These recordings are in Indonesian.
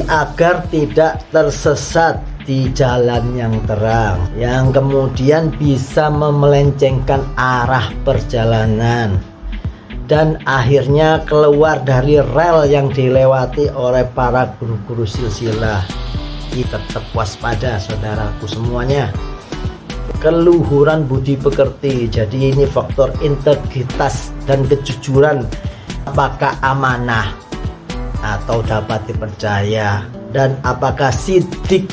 agar tidak tersesat di jalan yang terang, yang kemudian bisa memelencengkan arah perjalanan dan akhirnya keluar dari rel yang dilewati oleh para guru-guru silsilah. Tetap waspada saudaraku semuanya. Keluhuran budi pekerti, jadi ini faktor integritas dan kejujuran, apakah amanah atau dapat dipercaya, dan apakah sidik,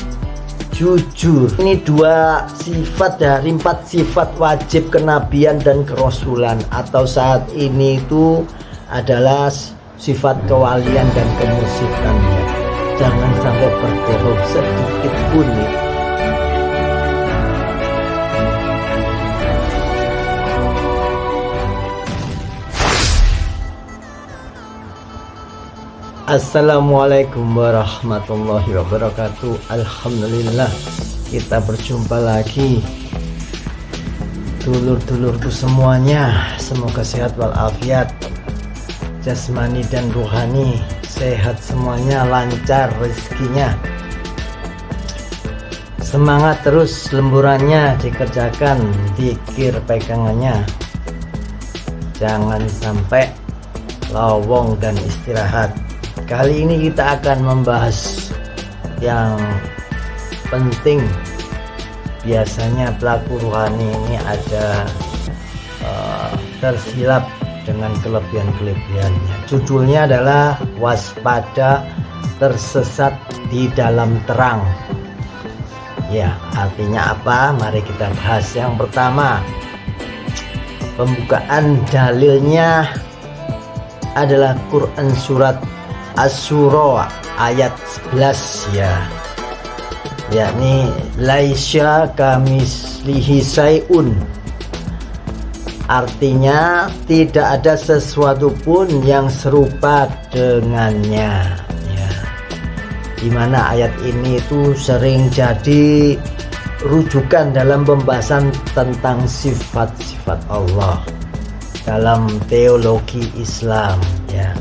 jujur. Ini 2 sifat dari 4 sifat wajib kenabian dan kerasulan, atau saat ini itu adalah sifat kewalian dan kemursidan. Jangan sampai berbohong sedikit pun. Assalamualaikum warahmatullahi wabarakatuh. Alhamdulillah kita berjumpa lagi, dulur-dulurku semuanya. Semoga sehat walafiat, jasmani dan rohani sehat semuanya, lancar rezekinya. Semangat terus lemburannya dikerjakan, zikir pegangannya. Jangan sampai lowong dan istirahat. Kali ini kita akan membahas yang penting. Biasanya pelaku rohani ini ada tersilap dengan kelebihan-kelebihannya. Judulnya adalah waspada tersesat di dalam terang. Ya, artinya apa? Mari kita bahas. Yang pertama, pembukaan dalilnya adalah Quran surat Asy-Syura ayat 11 ya. Yakni laisya kamislihi syai'un. Artinya tidak ada sesuatu pun yang serupa dengannya ya. Dimana ayat ini itu sering jadi rujukan dalam pembahasan tentang sifat-sifat Allah dalam teologi Islam ya,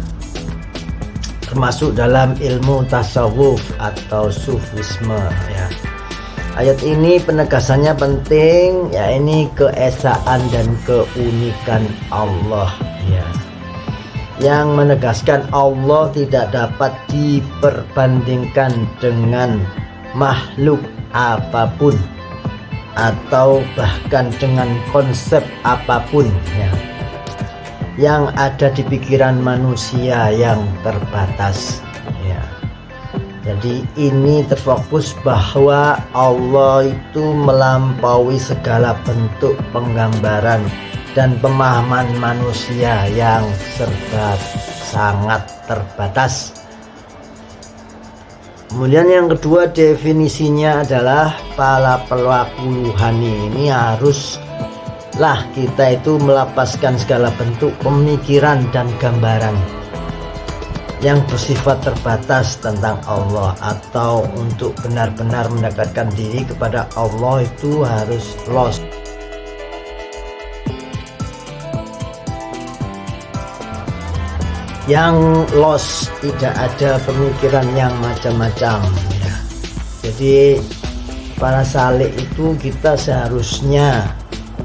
termasuk dalam ilmu tasawuf atau sufisme ya. Ayat ini penegasannya penting, ya, ini keesaan dan keunikan Allah ya, yang menegaskan Allah tidak dapat diperbandingkan dengan makhluk apapun atau bahkan dengan konsep apapun ya, yang ada di pikiran manusia yang terbatas ya. Jadi ini terfokus bahwa Allah itu melampaui segala bentuk penggambaran dan pemahaman manusia yang serba sangat terbatas. Kemudian yang kedua, definisinya adalah para pelaku rohani ini haruslah kita itu melepaskan segala bentuk pemikiran dan gambaran yang bersifat terbatas tentang Allah, atau untuk benar-benar mendekatkan diri kepada Allah itu harus lost. Yang lost, tidak ada pemikiran yang macam-macam ya. Jadi para salik itu kita seharusnya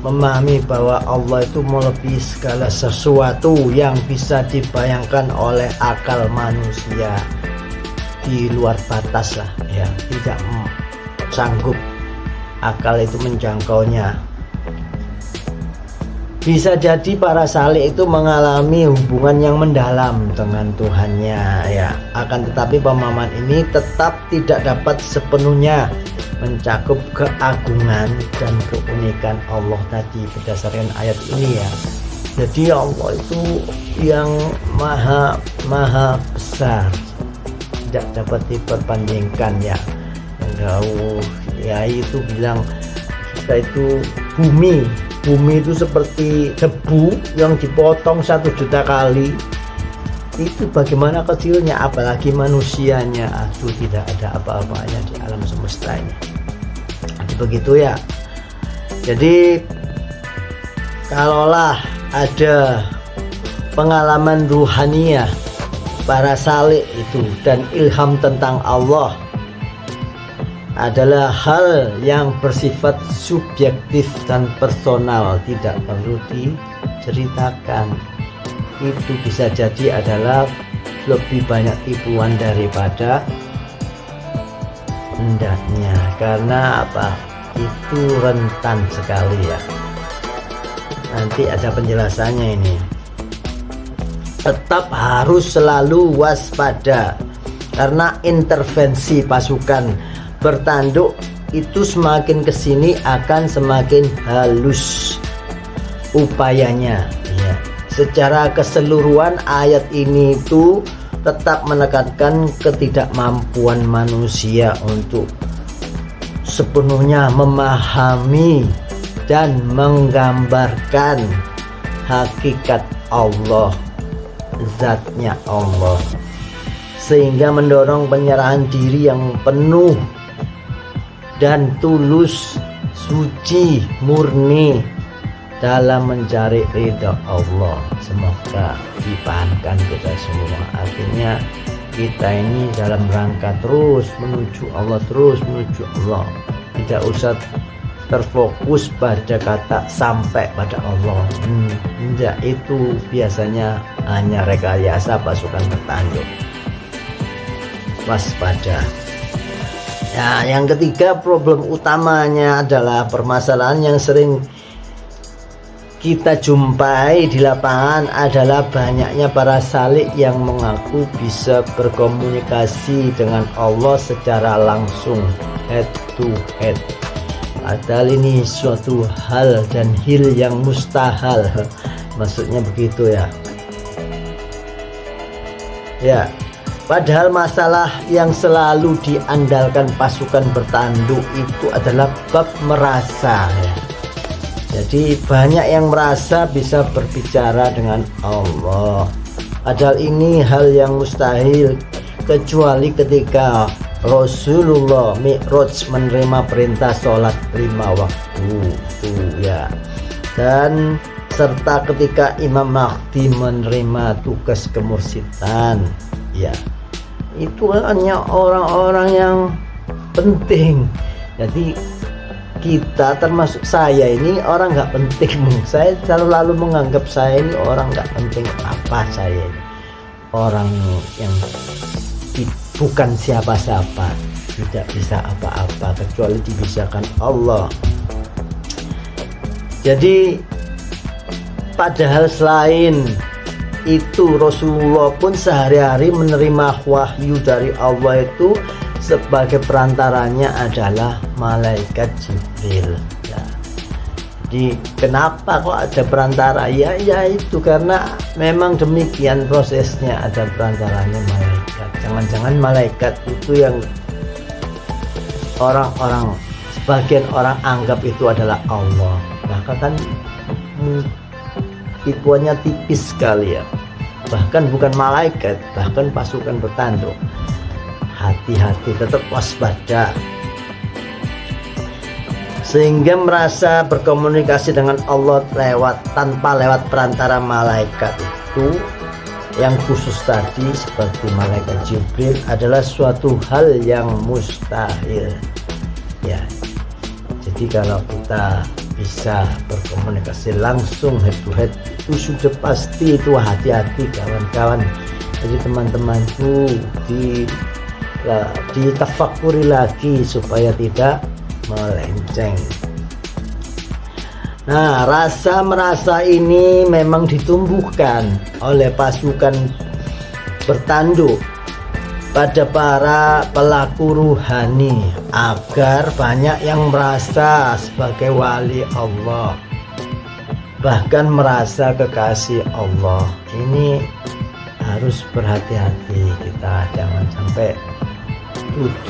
memahami bahwa Allah itu melebihi segala sesuatu yang bisa dibayangkan oleh akal manusia. Di luar batas lah ya, tidak sanggup akal itu menjangkaunya. Bisa jadi para salik itu mengalami hubungan yang mendalam dengan Tuhannya ya, akan tetapi pemahaman ini tetap tidak dapat sepenuhnya mencakup keagungan dan keunikan Allah tadi berdasarkan ayat ini ya. Jadi Allah itu yang maha besar, tidak dapat diperbandingkan ya. Yang jauh ya, itu bilang kita itu bumi itu seperti debu yang dipotong 1 juta kali. Itu bagaimana kecilnya, apalagi manusianya. Aduh, tidak ada apa-apanya di alam semesta ini. Begitu ya. Jadi kalaulah ada pengalaman ruhaniyah para saleh itu dan ilham tentang Allah adalah hal yang bersifat subjektif dan personal, tidak perlu diceritakan. Itu bisa jadi adalah lebih banyak tipuan daripada hendaknya. Karena apa? Itu rentan sekali ya. Nanti ada penjelasannya ini. Tetap harus selalu waspada karena intervensi pasukan bertanduk itu semakin kesini akan semakin halus upayanya ya. Secara keseluruhan ayat ini itu tetap menekankan ketidakmampuan manusia untuk sepenuhnya memahami dan menggambarkan hakikat Allah, zatnya Allah, sehingga mendorong penyerahan diri yang penuh dan tulus, suci, murni dalam mencari ridha Allah. Semoga dipahamkan kita semua. Artinya kita ini dalam rangka terus menuju Allah, tidak usah terfokus pada kata sampai pada Allah. Tidak, itu biasanya hanya rekayasa pasukan bertanduk. Waspada. Ya, yang ketiga, problem utamanya adalah permasalahan yang sering kita jumpai di lapangan adalah banyaknya para salik yang mengaku bisa berkomunikasi dengan Allah secara langsung, head to head. Padahal ini suatu hal dan hil yang mustahil. Maksudnya begitu ya. Ya. Padahal masalah yang selalu diandalkan pasukan bertanduk itu adalah bab merasa ya. Jadi banyak yang merasa bisa berbicara dengan Allah. Padahal ini hal yang mustahil kecuali ketika Rasulullah Mi'raj menerima perintah sholat 5 waktu ya. Dan serta ketika Imam Mahdi menerima tugas kemursidan ya. Itu hanya orang-orang yang penting. Jadi kita, termasuk saya ini, orang nggak penting. Saya selalu menganggap saya ini orang nggak penting. Apa saya ini? Orang yang bukan siapa-siapa, tidak bisa apa-apa kecuali dibisakan Allah. Jadi padahal selain itu Rasulullah pun sehari-hari menerima wahyu dari Allah itu sebagai perantaranya adalah malaikat Jibril ya. Jadi kenapa kok ada perantara? Ya itu karena memang demikian prosesnya, ada perantaranya malaikat. Jangan-jangan malaikat itu yang orang-orang, sebagian orang anggap itu adalah Allah. Bahkan kan tipuannya tipis sekali ya. Bahkan bukan malaikat, bahkan pasukan bertanduk. Hati-hati, tetap waspada. Sehingga merasa berkomunikasi dengan Allah tanpa lewat perantara malaikat itu yang khusus tadi seperti malaikat Jibril adalah suatu hal yang mustahil ya. Jadi kalau kita bisa berkomunikasi langsung head to head itu sudah pasti itu. Hati-hati kawan-kawan. Jadi teman-temanku ditafakuri lagi supaya tidak melenceng. Nah, rasa merasa ini memang ditumbuhkan oleh pasukan bertanduk pada para pelaku ruhani agar banyak yang merasa sebagai wali Allah, bahkan merasa kekasih Allah. Ini harus berhati-hati kita, jangan sampai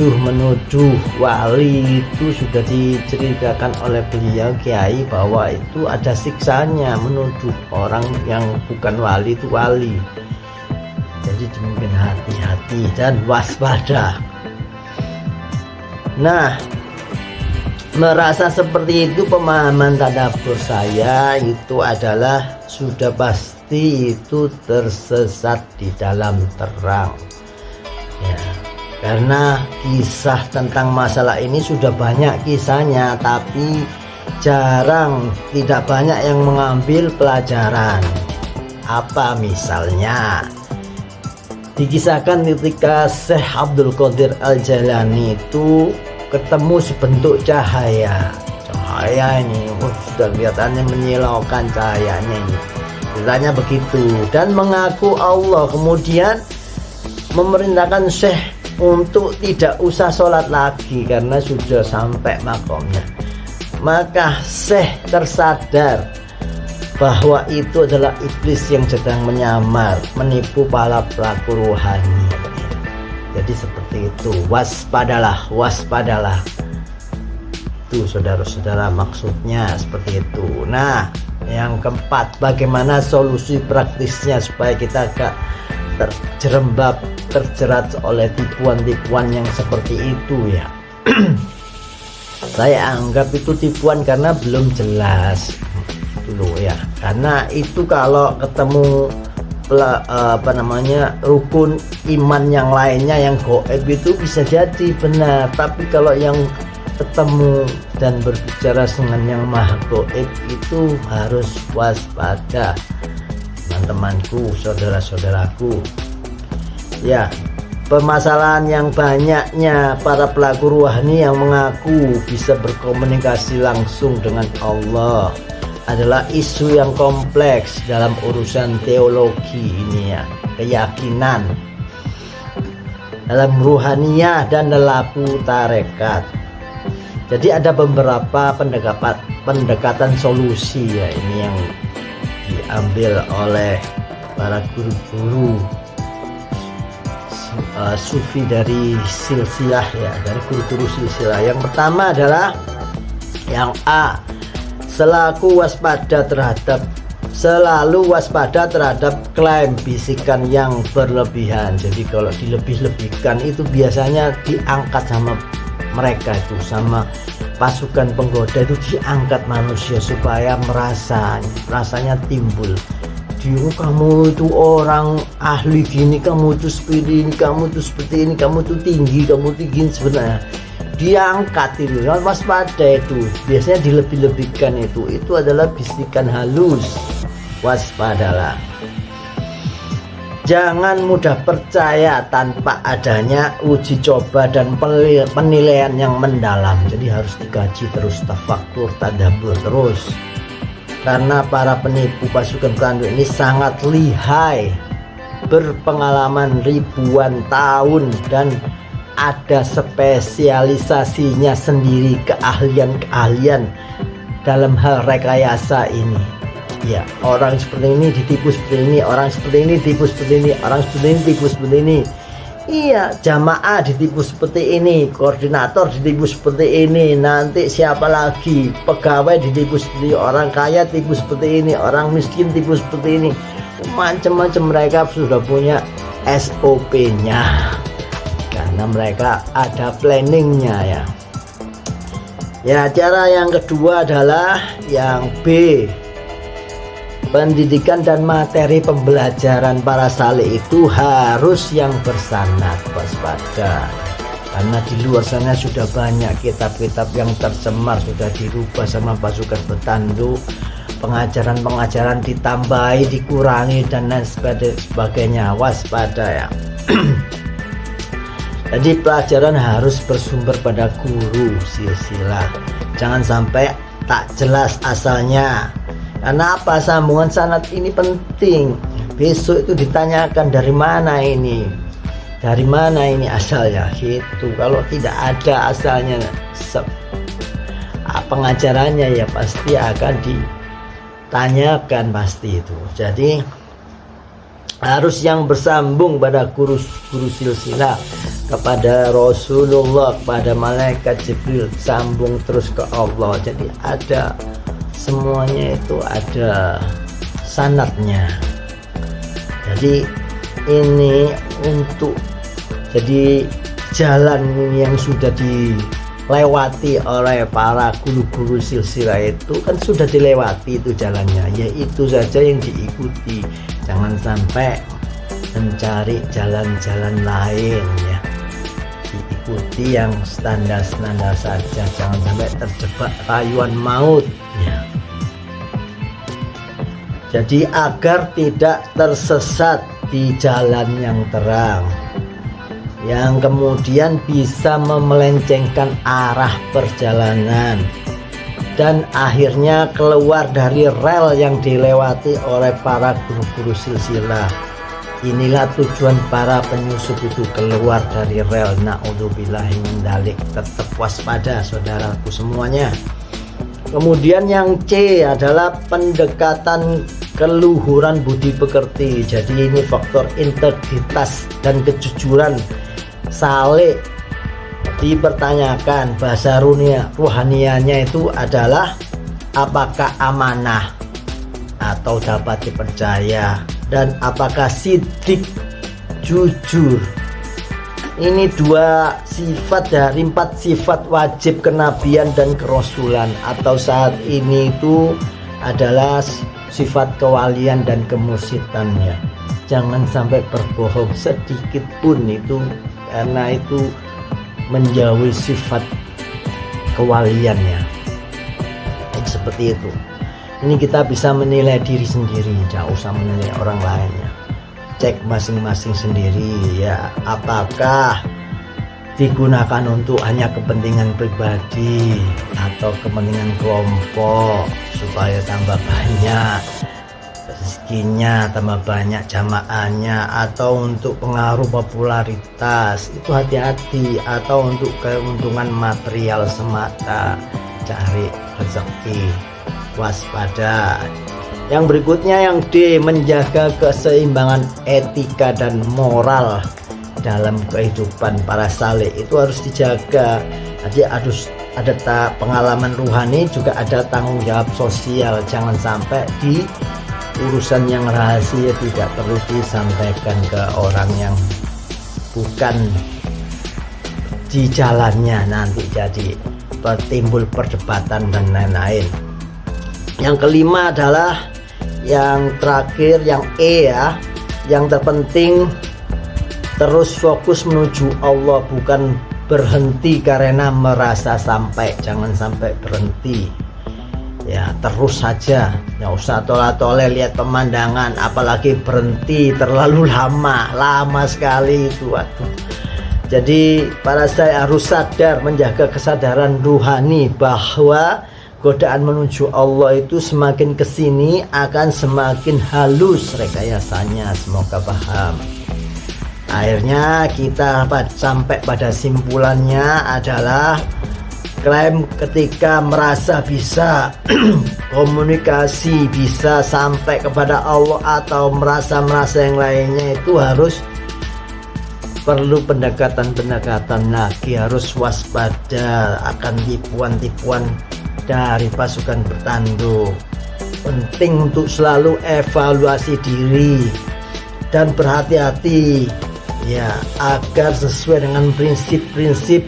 menuduh wali. Itu sudah diceritakan oleh beliau Kiai bahwa itu ada siksanya menuduh orang yang bukan wali itu wali. Jadi mungkin hati-hati dan waspada. Nah, merasa seperti itu, pemahaman tadabbur saya itu adalah sudah pasti pasti itu tersesat di dalam terang ya. Karena kisah tentang masalah ini sudah banyak kisahnya, tapi jarang, tidak banyak yang mengambil pelajaran. Apa misalnya? Dikisahkan ketika Syekh Abdul Qadir Al-Jailani itu ketemu sebentuk cahaya ini sudah kelihatannya menyilaukan cahayanya ini, ceritanya begitu, dan mengaku Allah. Kemudian memerintahkan Syekh untuk tidak usah sholat lagi karena sudah sampai makomnya. Maka Syekh tersadar bahwa itu adalah iblis yang sedang menyamar, menipu para pelaku rohani. Jadi seperti itu, waspadalah, waspadalah. Itu saudara-saudara, maksudnya seperti itu. Nah, yang keempat, bagaimana solusi praktisnya supaya kita gak terjerembab, terjerat oleh tipuan-tipuan yang seperti itu ya. Saya anggap itu tipuan karena belum jelas dulu ya, karena itu kalau ketemu rukun iman yang lainnya yang gaib itu bisa jadi benar, tapi kalau yang ketemu dan berbicara dengan yang maha gaib itu harus waspada, teman-temanku, saudara-saudaraku ya. Permasalahan yang banyaknya para pelaku rohani yang mengaku bisa berkomunikasi langsung dengan Allah adalah isu yang kompleks dalam urusan teologi ini ya, keyakinan dalam ruhaniyah dan laku tarekat. Jadi ada beberapa pendekatan solusi ya, ini yang diambil oleh para guru-guru sufi dari silsilah ya, dari guru-guru silsilah. Yang pertama adalah yang A, selalu waspada terhadap klaim bisikan yang berlebihan. Jadi kalau dilebih-lebihkan itu biasanya diangkat sama mereka itu, sama pasukan penggoda itu diangkat manusia supaya rasanya timbul. Kamu itu orang ahli gini, kamu itu seperti ini, kamu itu seperti ini, kamu itu tinggi, kamu tinggi. Sebenarnya diangkat itu, waspada itu biasanya dilebih-lebihkan, itu adalah bisikan halus. Waspadalah, jangan mudah percaya tanpa adanya uji coba dan penilaian yang mendalam. Jadi harus dikaji terus, tafakkur, tadabbur terus, karena para penipu pasukan pelanduk ini sangat lihai, berpengalaman ribuan tahun dan ada spesialisasinya sendiri, keahlian dalam hal rekayasa ini ya. Orang seperti ini ditipu seperti ini, orang seperti ini ditipu seperti ini, orang seperti ini ditipu seperti ini. Iya, jamaah ditipu seperti ini, koordinator ditipu seperti ini, nanti siapa lagi, pegawai ditipu seperti ini, orang kaya tipu seperti ini, orang miskin tipu seperti ini. Macam-macam, mereka sudah punya SOP-nya karena mereka ada planningnya ya. Ya, cara yang kedua adalah yang B, pendidikan dan materi pembelajaran para saleh itu harus yang bersanad, waspada. Karena di luar sana sudah banyak kitab-kitab yang tercemar, sudah dirubah sama pasukan petanduk, pengajaran-pengajaran ditambahi, dikurangi dan lain sebagainya. Waspada ya. Jadi pelajaran harus bersumber pada guru silsilah, jangan sampai tak jelas asalnya. Karena apa? Sambungan sanad ini penting. Besok itu ditanyakan dari mana ini asalnya gitu. Kalau tidak ada asalnya pengajarannya ya pasti akan ditanyakan pasti itu. Jadi harus yang bersambung pada guru silsilah, kepada Rasulullah, kepada malaikat Jibril, sambung terus ke Allah. Jadi ada semuanya itu ada sanadnya. Jadi ini untuk jadi jalan yang sudah dilewati oleh para guru-guru silsilah itu kan sudah dilewati itu jalannya, yaitu saja yang diikuti. Jangan sampai mencari jalan-jalan lain ya, diikuti yang standar-standar saja, jangan sampai terjebak rayuan maut ya. Jadi agar tidak tersesat di jalan yang terang, yang kemudian bisa memelencengkan arah perjalanan dan akhirnya keluar dari rel yang dilewati oleh para guru-guru silsilah. Inilah tujuan para penyusup itu, keluar dari rel. Na'udzubillahi min dzalik. Tetap waspada saudaraku semuanya. Kemudian yang C adalah pendekatan keluhuran budi pekerti. Jadi ini faktor integritas dan kejujuran saleh dipertanyakan. Bahasa ruhanianya itu adalah apakah amanah atau dapat dipercaya, dan apakah sidik, jujur. Ini 2 sifat dari 4 sifat wajib kenabian dan kerasulan, atau saat ini itu adalah sifat kewalian dan kemursidannya. Jangan sampai berbohong sedikit pun itu, karena itu menjauhi sifat kewaliannya. Seperti itu. Ini kita bisa menilai diri sendiri, tidak usah menilai orang lain ya. Cek masing-masing sendiri ya, apakah digunakan untuk hanya kepentingan pribadi atau kepentingan kelompok supaya tambah banyak rezekinya, tambah banyak jamaahnya, atau untuk pengaruh popularitas. Itu hati-hati, atau untuk keuntungan material semata, cari rezeki, waspada. Yang berikutnya yang D, menjaga keseimbangan etika dan moral dalam kehidupan para saleh itu harus dijaga. Jadi harus ada pengalaman ruhani, juga ada tanggung jawab sosial. Jangan sampai di urusan yang rahasia tidak perlu disampaikan ke orang yang bukan di jalannya, nanti jadi timbul perdebatan dan lain-lain. Yang kelima adalah yang terakhir, yang E ya, yang terpenting terus fokus menuju Allah, bukan berhenti karena merasa sampai. Jangan sampai berhenti ya, terus saja, nggak usah tolak-tolak lihat pemandangan, apalagi berhenti terlalu lama sekali itu. Waduh. Jadi para saya harus sadar, menjaga kesadaran ruhani bahwa godaan menuju Allah itu semakin kesini akan semakin halus rekayasanya. Semoga paham. Akhirnya kita sampai pada simpulannya adalah klaim ketika merasa bisa komunikasi, bisa sampai kepada Allah, atau merasa yang lainnya, itu harus perlu pendekatan lagi, harus waspada akan tipuan-tipuan dari pasukan bertanduk. Penting untuk selalu evaluasi diri dan berhati-hati ya, agar sesuai dengan prinsip-prinsip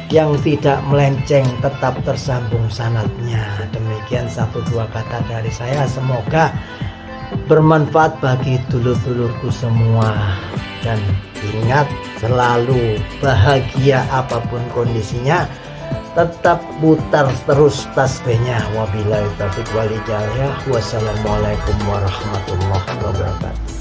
yang tidak melenceng, tetap tersambung sanadnya. Demikian 1-2 kata dari saya, semoga bermanfaat bagi dulur-dulurku semua. Dan ingat, selalu bahagia apapun kondisinya, tetap putar terus tasbihnya. Wabillahi taufiq wal hidayah. Wassalamualaikum warahmatullahi wabarakatuh.